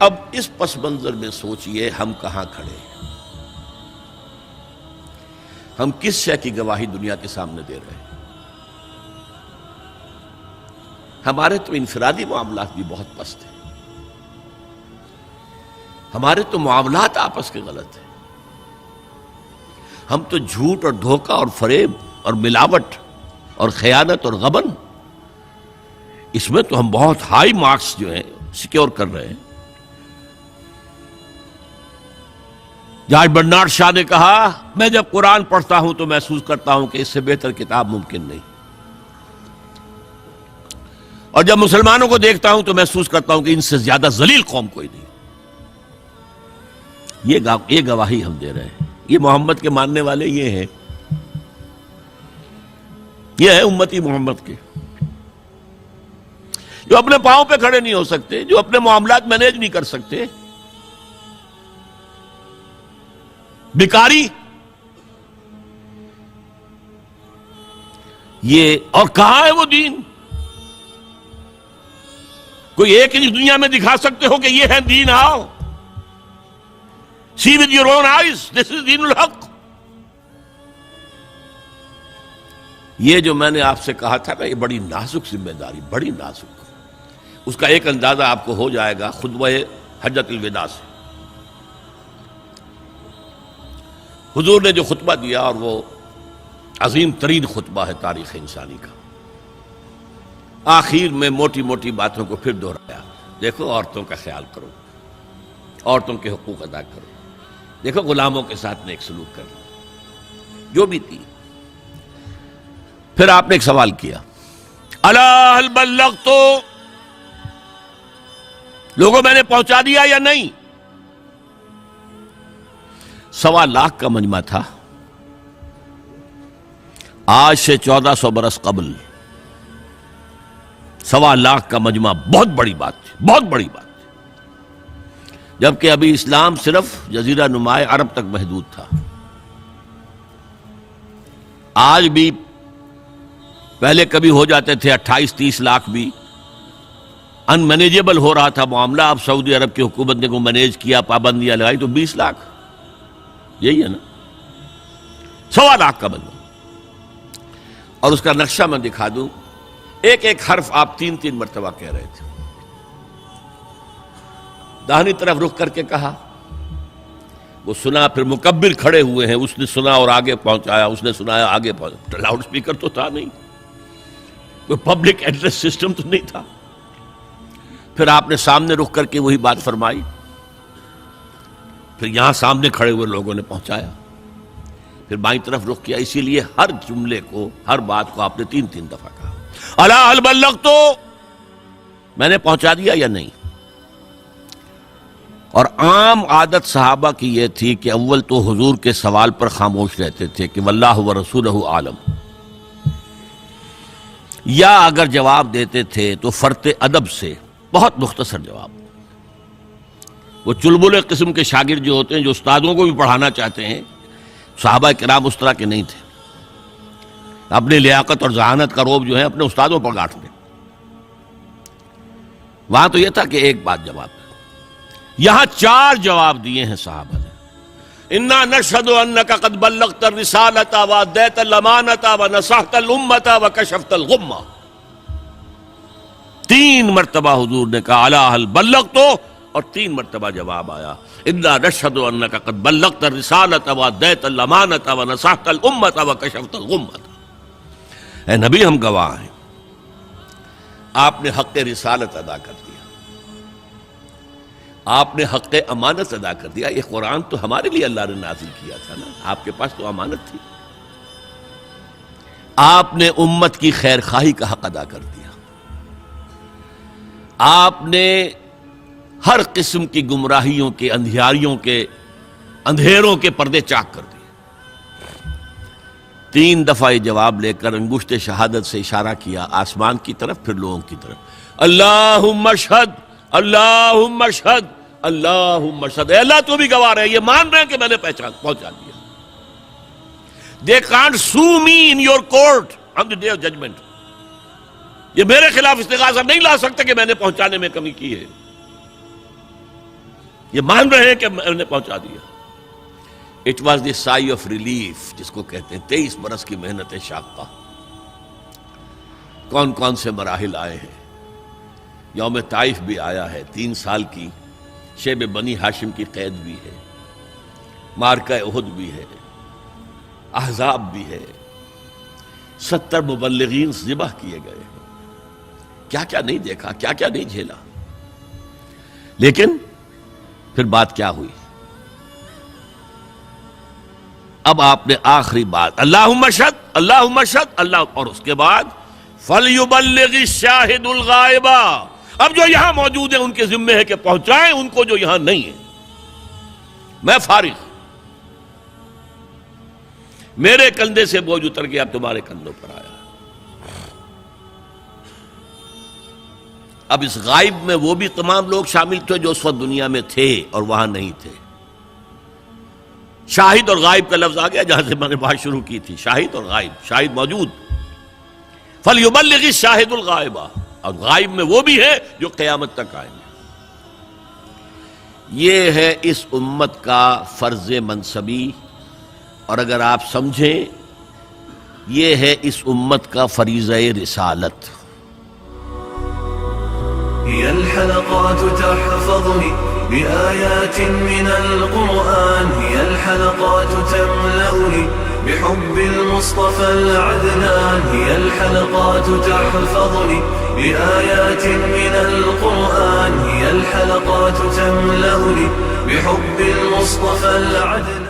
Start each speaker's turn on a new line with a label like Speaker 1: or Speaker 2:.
Speaker 1: اب اس پس منظر میں سوچئے ہم کہاں کھڑے ہیں، ہم کس شے کی گواہی دنیا کے سامنے دے رہے ہیں؟ ہمارے تو انفرادی معاملات بھی بہت پست ہیں، ہمارے تو معاملات آپس کے غلط ہیں، ہم تو جھوٹ اور دھوکہ اور فریب اور ملاوٹ اور خیانت اور غبن، اس میں تو ہم بہت ہائی مارکس جو ہیں سیکیور کر رہے ہیں۔ جارج برنارڈ شاہ نے کہا، میں جب قرآن پڑھتا ہوں تو محسوس کرتا ہوں کہ اس سے بہتر کتاب ممکن نہیں، اور جب مسلمانوں کو دیکھتا ہوں تو محسوس کرتا ہوں کہ ان سے زیادہ ذلیل قوم کوئی نہیں۔ یہ گواہی ہم دے رہے ہیں، یہ محمد کے ماننے والے یہ ہیں، یہ ہے امتی محمد کے، جو اپنے پاؤں پہ کھڑے نہیں ہو سکتے، جو اپنے معاملات مینیج نہیں کر سکتے، بیکاری، یہ اور کہاں ہے وہ دین؟ کوئی ایک ہی دنیا میں دکھا سکتے ہو کہ یہ ہے دین؟ آؤ see with your own eyes, this is دین الحق۔ یہ جو میں نے آپ سے کہا تھا نا، یہ بڑی نازک ذمہ داری، بڑی نازک، اس کا ایک اندازہ آپ کو ہو جائے گا خطبہ حجۃ الوداع سے۔ حضور نے جو خطبہ دیا، اور وہ عظیم ترین خطبہ ہے تاریخ انسانی کا، آخر میں موٹی موٹی باتوں کو پھر دہرایا۔ دیکھو عورتوں کا خیال کرو، عورتوں کے حقوق ادا کرو، دیکھو غلاموں کے ساتھ نیک سلوک کرو، جو بھی تھی۔ پھر آپ نے ایک سوال کیا، الا هل بلغت، لوگوں میں نے پہنچا دیا یا نہیں؟ 1.25 لاکھ کا مجمع تھا، آج سے 1400 برس قبل 1.25 لاکھ کا مجمع بہت بڑی بات تھی، بہت بڑی بات تھی، جبکہ ابھی اسلام صرف جزیرہ نما عرب تک محدود تھا۔ آج بھی پہلے کبھی ہو جاتے تھے 28-30 لاکھ بھی، ان مینیجیبل ہو رہا تھا معاملہ۔ اب سعودی عرب کی حکومت نے کو مینیج کیا، پابندیاں لگائی تو 20 لاکھ، یہی ہے نا 1.25 لاکھ کا مجمع۔ اور اس کا نقشہ میں دکھا دوں، ایک ایک حرف آپ 3 مرتبہ کہہ رہے تھے۔ داہنی طرف رخ کر کے کہا، وہ سنا، پھر مکبر کھڑے ہوئے ہیں، اس نے سنا اور آگے پہنچایا، اس نے سنایا آگے پہنچایا۔ لاؤڈ سپیکر تو تھا نہیں، کوئی پبلک ایڈریس سسٹم تو نہیں تھا۔ پھر آپ نے سامنے رخ کر کے وہی بات فرمائی، پھر یہاں سامنے کھڑے ہوئے لوگوں نے پہنچایا، پھر بائیں طرف رخ کیا۔ اسی لیے ہر جملے کو، ہر بات کو آپ نے 3 دفعہ کہا، الا هل بلغت، میں نے پہنچا دیا یا نہیں؟ اور عام عادت صحابہ کی یہ تھی کہ اول تو حضور کے سوال پر خاموش رہتے تھے کہ واللہ ورسولہ عالم، یا اگر جواب دیتے تھے تو فرط ادب سے بہت مختصر جواب۔ وہ چلبلے قسم کے شاگرد جو ہوتے ہیں، جو استادوں کو بھی پڑھانا چاہتے ہیں، صحابہ کرام اس طرح کے نہیں تھے، اپنی لیاقت اور ذہانت کا روب جو ہے اپنے استادوں پر گاٹتے۔ وہاں تو یہ تھا کہ ایک بات جواب ہے، یہاں 4 جواب دیے ہیں صحابہ نے۔ انا نشہد انک قد بلغت الرسالۃ وادیت الامانۃ ونصحت الامۃ وکشفت الغمۃ۔ 3 مرتبہ حضور نے کہا الا هل بلغت، اور 3 مرتبہ جواب آیا انا نشہد انک قد بلغت الرسالۃ وادیت الامانۃ ونصحت الامۃ وکشفت الغمۃ۔ اے نبی، ہم گواہ ہیں، آپ نے حق رسالت ادا کر دیا، آپ نے حق امانت ادا کر دیا۔ یہ قرآن تو ہمارے لیے اللہ نے نازل کیا تھا نا، آپ کے پاس تو امانت تھی۔ آپ نے امت کی خیر خواہی کا حق ادا کر دیا، آپ نے ہر قسم کی گمراہیوں کے، اندھیاریوں کے، اندھیروں کے پردے چاک کر دیے۔ 3 دفعہ یہ جواب لے کر انگشت شہادت سے اشارہ کیا آسمان کی طرف، پھر لوگوں کی طرف، اللہم اشہد، اللہم اشہد، اللہم اشہد۔ اے اللہ تو بھی گواہ ہے، یہ مان رہے ہیں کہ میں نے پہنچا دیا۔ They can't sue me in your court on the day of judgment۔ یہ میرے خلاف استغاثہ نہیں لا سکتے کہ میں نے پہنچانے میں کمی کی ہے۔ یہ مان رہے ہیں کہ میں نے پہنچا دیا. It was the sigh of relief جس کو کہتے ہیں 23 برس کی محنت شاقہ. کون کون سے مراحل آئے ہیں. یوم طائف بھی آیا ہے، 3 سال کی شیب بنی ہاشم کی قید بھی ہے، معرکہ احد بھی ہے، احزاب بھی ہے، 70 مبلغین ذبح کیے گئے ہیں. کیا کیا نہیں دیکھا، کیا کیا نہیں جھیلا. لیکن پھر بات کیا ہوئی؟ اب آپ نے آخری بات اللہم اشہد اللہم اشہد اللہ، اور اس کے بعد فَلْيُبَلِّغِ الشَّاهِدُ الْغَائِبَ. اب جو یہاں موجود ہیں ان کے ذمے ہے کہ پہنچائیں ان کو جو یہاں نہیں ہے. میں فارغ، میرے کندھے سے بوجھ اتر گیا، اب تمہارے کندھوں پر آیا. اب اس غائب میں وہ بھی تمام لوگ شامل تھے جو اس وقت دنیا میں تھے اور وہاں نہیں تھے. شاہد اور غائب کا لفظ آ گیا جہاں سے میں نے بات شروع کی تھی. شاہد اور غائب، شاہد موجود، فَلْيُبَلِّغِ الشَّاهِدُ الْغَائِبَ، اور غائب میں وہ بھی ہے جو قیامت تک آئیں گے. یہ ہے اس امت کا فرض منصبی، اور اگر آپ سمجھیں یہ ہے اس امت کا فریضہ رسالت.
Speaker 2: هي الحلقات تحفظني بآيات من القرآن، هي الحلقات تملأني بحب المصطفى العدنان، هي الحلقات تحفظني بآيات من القرآن، هي الحلقات تملأني بحب المصطفى العدنان.